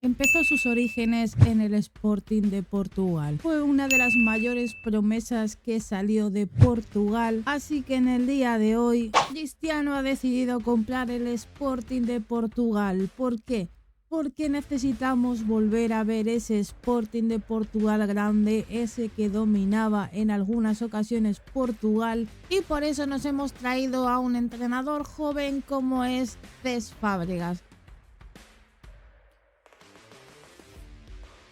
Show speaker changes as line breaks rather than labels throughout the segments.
Empezó sus orígenes en el Sporting de Portugal. Fue una de las mayores promesas que salió de Portugal, así que en el día de hoy Cristiano ha decidido comprar el Sporting de Portugal. ¿Por qué? Porque necesitamos volver a ver ese Sporting de Portugal grande, ese que dominaba en algunas ocasiones Portugal, y por eso nos hemos traído a un entrenador joven como es Cesc Fábregas.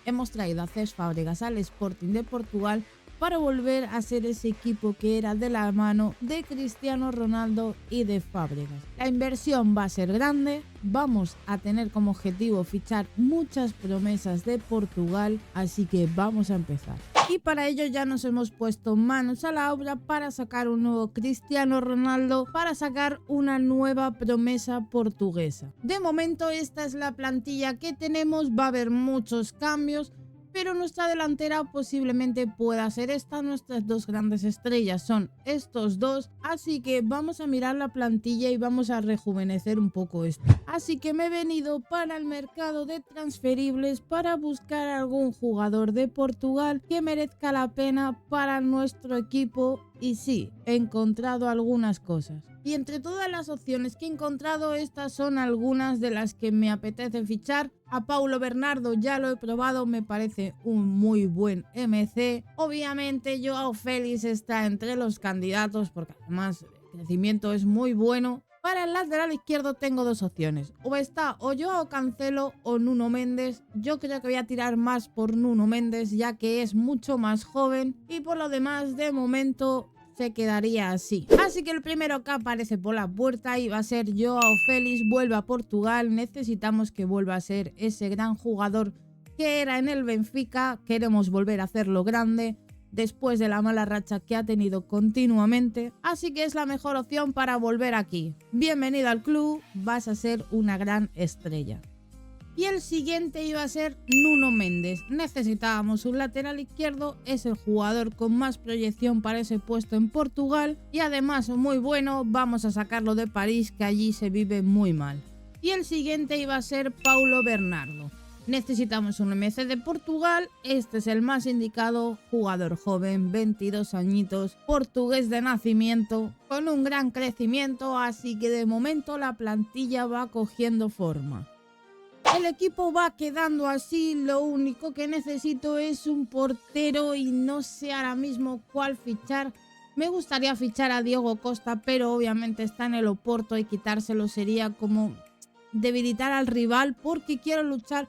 Hemos traído a Cesc Fábregas al Sporting de Portugal para volver a ser ese equipo que era de la mano de Cristiano Ronaldo y de Fábregas. La inversión va a ser grande, vamos a tener como objetivo fichar muchas promesas de Portugal, así que vamos a empezar. Y para ello ya nos hemos puesto manos a la obra para sacar un nuevo Cristiano Ronaldo, para sacar una nueva promesa portuguesa. De momento esta es la plantilla que tenemos, va a haber muchos cambios, pero nuestra delantera posiblemente pueda ser esta. Nuestras dos grandes estrellas son estos dos, así que vamos a mirar la plantilla y vamos a rejuvenecer un poco esto. Así que me he venido para el mercado de transferibles para buscar algún jugador de Portugal que merezca la pena para nuestro equipo, y sí, he encontrado algunas cosas. Y entre todas las opciones que he encontrado, estas son algunas de las que me apetece fichar. A Paulo Bernardo ya lo he probado, me parece un muy buen MC. Obviamente Joao Félix está entre los candidatos porque además el crecimiento es muy bueno. Para el lateral izquierdo tengo dos opciones, o está o Joao Cancelo o Nuno Mendes. Yo creo que voy a tirar más por Nuno Mendes ya que es mucho más joven, y por lo demás de momento se quedaría así. Así que el primero que aparece por la puerta iba a ser Joao Félix. Vuelve a Portugal, necesitamos que vuelva a ser ese gran jugador que era en el Benfica. Queremos volver a hacerlo grande después de la mala racha que ha tenido continuamente, así que es la mejor opción para volver aquí. Bienvenido al club, vas a ser una gran estrella. Y el siguiente iba a ser Nuno Mendes. Necesitábamos un lateral izquierdo, es el jugador con más proyección para ese puesto en Portugal y además muy bueno. Vamos a sacarlo de París, que allí se vive muy mal. Y el siguiente iba a ser Paulo Bernardo. Necesitamos un MC de Portugal, este es el más indicado, jugador joven, 22 añitos, portugués de nacimiento, con un gran crecimiento, así que de momento la plantilla va cogiendo forma. El equipo va quedando así, lo único que necesito es un portero y no sé ahora mismo cuál fichar. Me gustaría fichar a Diogo Costa, pero obviamente está en el Oporto y quitárselo sería como debilitar al rival, porque quiero luchar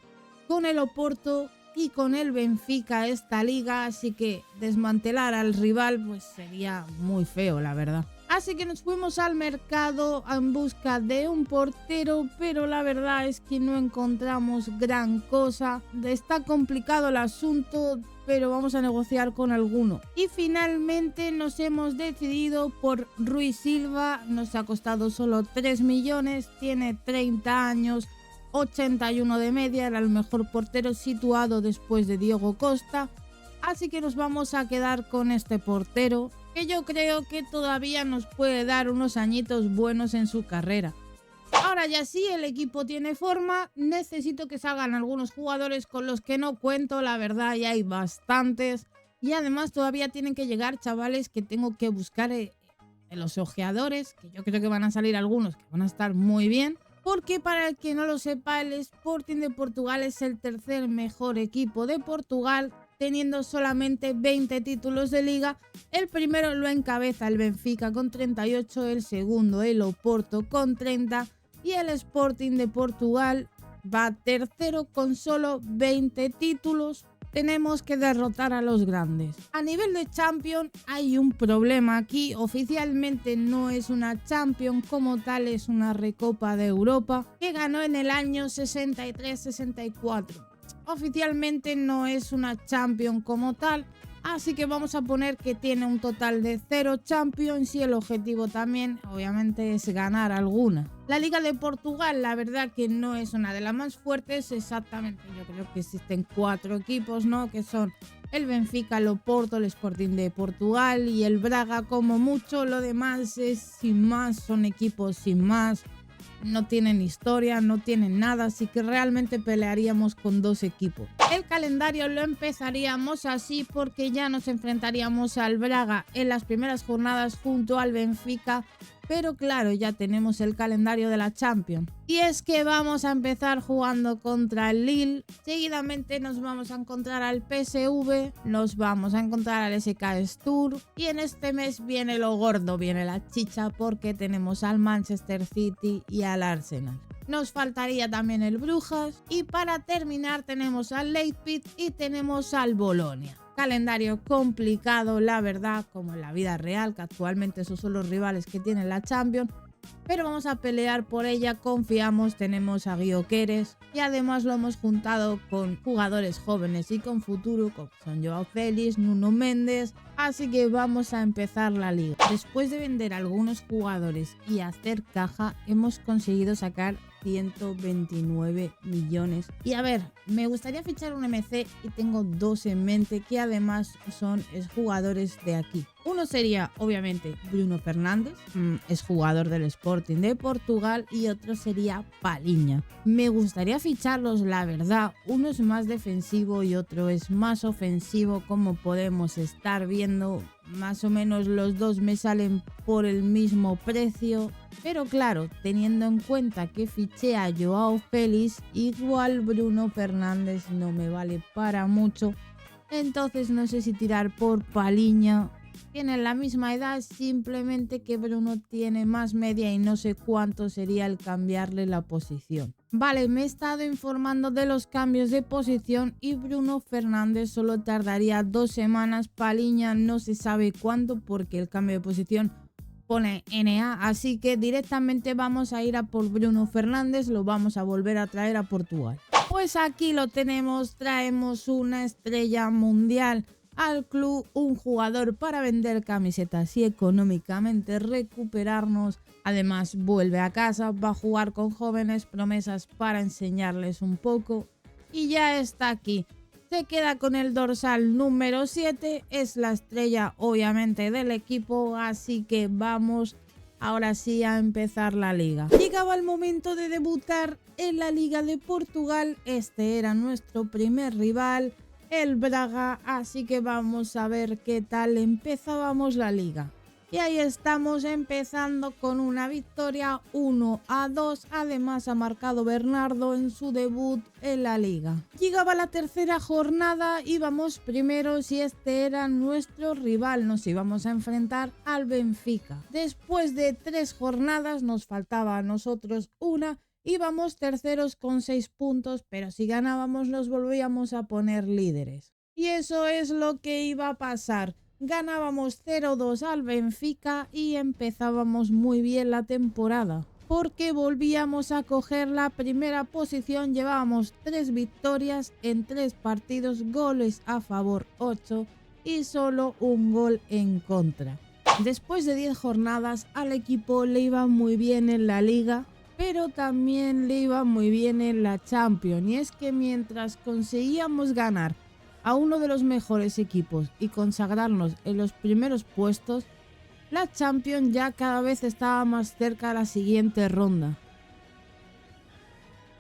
con el Oporto y con el Benfica esta liga, así que desmantelar al rival pues sería muy feo, la verdad. Así que nos fuimos al mercado en busca de un portero, pero la verdad es que no encontramos gran cosa. Está complicado el asunto, pero vamos a negociar con alguno. Y finalmente nos hemos decidido por Rui Silva. Nos ha costado solo 3 millones, tiene 30 años, 81 de media, era el mejor portero situado después de Diogo Costa. Así que nos vamos a quedar con este portero, que yo creo que todavía nos puede dar unos añitos buenos en su carrera. Ahora ya sí, el equipo tiene forma, necesito que salgan algunos jugadores con los que no cuento, la verdad ya hay bastantes. Y además todavía tienen que llegar chavales que tengo que buscar en los ojeadores, que yo creo que van a salir algunos que van a estar muy bien. Porque para el que no lo sepa, el Sporting de Portugal es el tercer mejor equipo de Portugal, teniendo solamente 20 títulos de liga. El primero lo encabeza el Benfica con 38, el segundo el Oporto con 30 y el Sporting de Portugal va tercero con solo 20 títulos. Tenemos que derrotar a los grandes. A nivel de Champions hay un problema aquí. Oficialmente no es una Champions como tal, es una Recopa de Europa que ganó en el año 63-64. Oficialmente no es una Champions como tal, así que vamos a poner que tiene un total de 0 Champions y el objetivo también obviamente es ganar alguna. La Liga de Portugal la verdad que no es una de las más fuertes, exactamente yo creo que existen 4 equipos, ¿no? Que son el Benfica, el Oporto, el Sporting de Portugal y el Braga como mucho. Lo demás es sin más, son equipos sin más. no tienen historia, no tienen nada, así que realmente pelearíamos con 2 equipos. El calendario lo empezaríamos así porque ya nos enfrentaríamos al Braga en las primeras jornadas junto al Benfica, pero claro, ya tenemos el calendario de la Champions. Y es que vamos a empezar jugando contra el Lille, seguidamente nos vamos a encontrar al PSV, nos vamos a encontrar al SK Sturm y en este mes viene lo gordo, viene la chicha porque tenemos al Manchester City y al Arsenal. Nos faltaría también el Brujas y para terminar tenemos al Leipzig y tenemos al Bolonia. Calendario complicado, la verdad, como en la vida real, que actualmente esos son los rivales que tiene la Champions, pero vamos a pelear por ella, confiamos, tenemos a Gyökeres y además lo hemos juntado con jugadores jóvenes y con futuro, como son Joao Félix, Nuno Méndez, así que vamos a empezar la liga. Después de vender algunos jugadores y hacer caja, hemos conseguido sacar 129 millones. Y a ver, me gustaría fichar un MC y tengo 2 en mente que además son jugadores de aquí. Uno sería obviamente Bruno Fernández, es jugador del Sporting de Portugal, y otro sería Palhinha. Me gustaría ficharlos, la verdad, uno es más defensivo y otro es más ofensivo, como podemos estar viendo. Más o menos los dos me salen por el mismo precio, pero claro, teniendo en cuenta que fiché a Joao Félix, igual Bruno Fernández no me vale para mucho, entonces no sé si tirar por Palhinha. Tienen la misma edad, simplemente que Bruno tiene más media y no sé cuánto sería el cambiarle la posición. Vale, me he estado informando de los cambios de posición y Bruno Fernández solo tardaría 2 semanas, Palhinha no se sabe cuánto porque el cambio de posición pone NA, así que directamente vamos a ir a por Bruno Fernández, lo vamos a volver a traer a Portugal. Pues aquí lo tenemos, traemos una estrella mundial al club, un jugador para vender camisetas y económicamente recuperarnos. Además vuelve a casa, va a jugar con jóvenes promesas para enseñarles un poco y ya está aquí. Se queda con el dorsal número 7, es la estrella obviamente del equipo, así que vamos ahora sí a empezar la liga. Llegaba el momento de debutar en la Liga de Portugal, este era nuestro primer rival, el Braga, así que vamos a ver qué tal empezábamos la liga. Y ahí estamos empezando con una victoria 1-2, además ha marcado Bernardo en su debut en la liga. Llegaba la tercera jornada, íbamos primeros y este era nuestro rival, nos íbamos a enfrentar al Benfica. Después de 3 jornadas, nos faltaba a nosotros una, íbamos terceros con 6 puntos, pero si ganábamos nos volvíamos a poner líderes. Y eso es lo que iba a pasar. Ganábamos 0-2 al Benfica y empezábamos muy bien la temporada, porque volvíamos a coger la primera posición, llevábamos 3 victorias en 3 partidos, goles a favor 8 y solo un gol en contra. Después de 10 jornadas al equipo le iba muy bien en la liga, pero también le iba muy bien en la Champions, y es que mientras conseguíamos ganar a uno de los mejores equipos y consagrarnos en los primeros puestos, la Champions ya cada vez estaba más cerca a la siguiente ronda.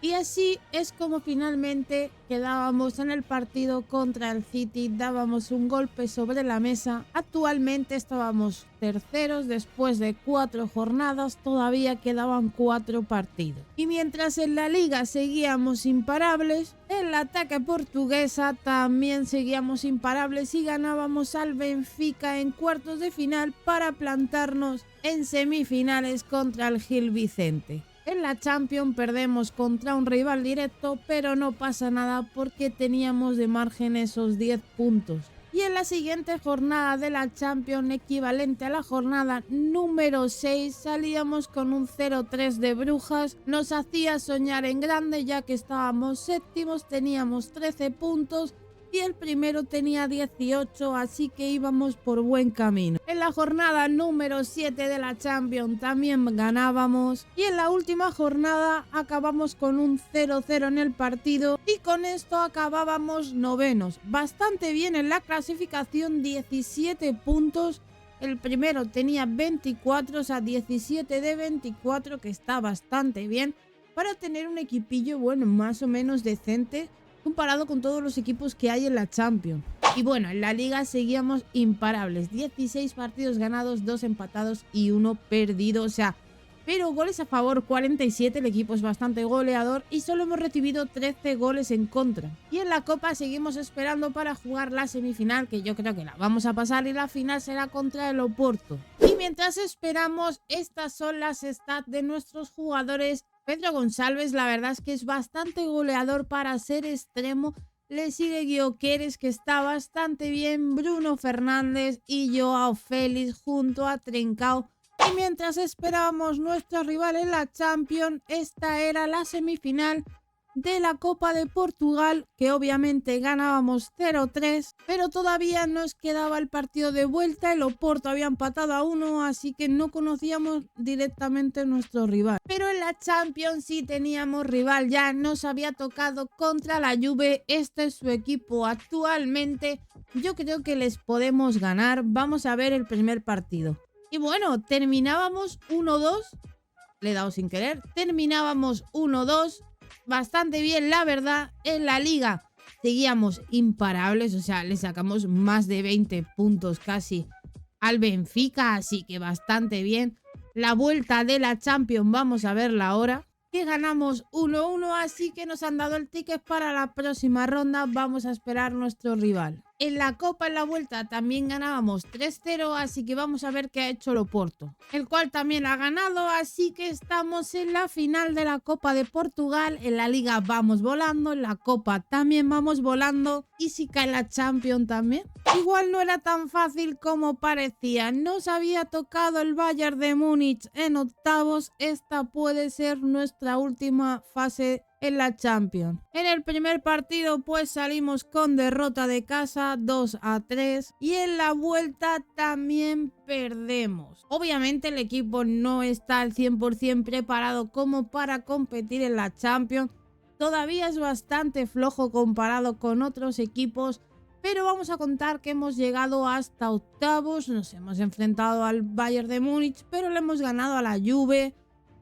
Y así es como finalmente quedábamos en el partido contra el City, dábamos un golpe sobre la mesa. Actualmente estábamos terceros después de 4 jornadas, todavía quedaban 4 partidos. Y mientras en la liga seguíamos imparables, en la ataque portuguesa también seguíamos imparables y ganábamos al Benfica en cuartos de final para plantarnos en semifinales contra el Gil Vicente. En la Champions perdemos contra un rival directo, pero no pasa nada porque teníamos de margen esos 10 puntos. Y en la siguiente jornada de la Champions, equivalente a la jornada número 6, salíamos con un 0-3 de Brujas. Nos hacía soñar en grande ya que estábamos séptimos, teníamos 13 puntos y el primero tenía 18, así que íbamos por buen camino. En la jornada número 7 de la Champions también ganábamos y en la última jornada acabamos con un 0-0 en el partido y con esto acabábamos novenos. Bastante bien en la clasificación, 17 puntos, El primero tenía 24, o sea, 17 de 24, que está bastante bien para tener un equipillo, bueno, más o menos decente comparado con todos los equipos que hay en la Champions. Y bueno, en la Liga seguíamos imparables, 16 partidos ganados, 2 empatados y 1 perdido, o sea, pero goles a favor 47, el equipo es bastante goleador y solo hemos recibido 13 goles en contra. Y en la Copa seguimos esperando para jugar la semifinal, que yo creo que la vamos a pasar, y la final será contra el Oporto. Y mientras esperamos, estas son las stats de nuestros jugadores. Pedro Gonçalves, la verdad es que es bastante goleador para ser extremo. Le sigue Gyökeres, que está bastante bien, Bruno Fernández y Joao Félix junto a Trincao. Y mientras esperábamos nuestro rival en la Champions, esta era la semifinal de la Copa de Portugal, que obviamente ganábamos 0-3, pero todavía nos quedaba el partido de vuelta. El Oporto había empatado a 1, así que no conocíamos directamente nuestro rival. Pero en la Champions sí teníamos rival, ya nos había tocado contra la Juve. Este es su equipo actualmente, yo creo que les podemos ganar. Vamos a ver el primer partido. Y bueno, terminábamos 1-2, le he dado sin querer, terminábamos 1-2, bastante bien la verdad. En la Liga seguíamos imparables, o sea, le sacamos más de 20 puntos casi al Benfica, así que bastante bien. La vuelta de la Champions, vamos a verla ahora, que ganamos 1-1, así que nos han dado el ticket para la próxima ronda. Vamos a esperar nuestro rival. En la Copa, en la vuelta, también ganábamos 3-0, así que vamos a ver qué ha hecho el Oporto, el cual también ha ganado, así que estamos en la final de la Copa de Portugal. En la Liga vamos volando, en la Copa también vamos volando, y si cae la Champions también. Igual no era tan fácil como parecía, nos había tocado el Bayern de Múnich en octavos. Esta puede ser nuestra última fase en la Champions. En el primer partido pues salimos con derrota de casa 2-3 y en la vuelta también perdemos. Obviamente el equipo no está al 100% preparado como para competir en la Champions. Todavía es bastante flojo comparado con otros equipos, pero vamos a contar que hemos llegado hasta octavos. Nos hemos enfrentado al Bayern de Múnich, pero le hemos ganado a la Juve.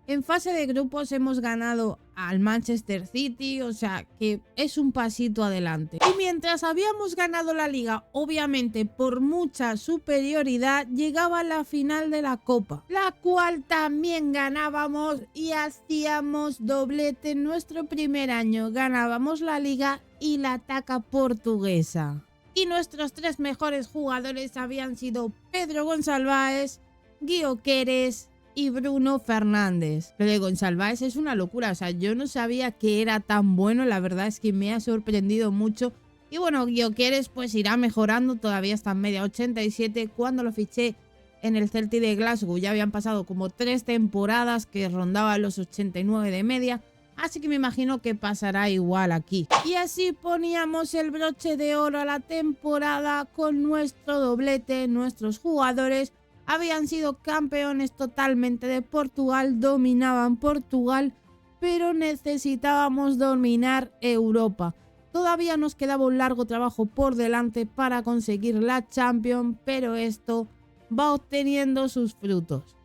En fase de grupos hemos ganado al Manchester City, o sea que es un pasito adelante. Y mientras habíamos ganado la Liga, obviamente por mucha superioridad, llegaba la final de la Copa, la cual también ganábamos y hacíamos doblete en nuestro primer año. Ganábamos la Liga y la Taça Portuguesa. Y nuestros 3 mejores jugadores habían sido Pedro Gonçalves, Gyökeres y Bruno Fernández. Lo de Gonçalves es una locura, o sea, yo no sabía que era tan bueno, la verdad es que me ha sorprendido mucho. Y bueno, Gyökeres pues irá mejorando, todavía está en media 87. Cuando lo fiché en el Celtic de Glasgow ya habían pasado como 3 temporadas que rondaba los 89 de media, así que me imagino que pasará igual aquí. Y así poníamos el broche de oro a la temporada con nuestro doblete. Nuestros jugadores habían sido campeones totalmente de Portugal, dominaban Portugal, pero necesitábamos dominar Europa. Todavía nos quedaba un largo trabajo por delante para conseguir la Champions, pero esto va obteniendo sus frutos.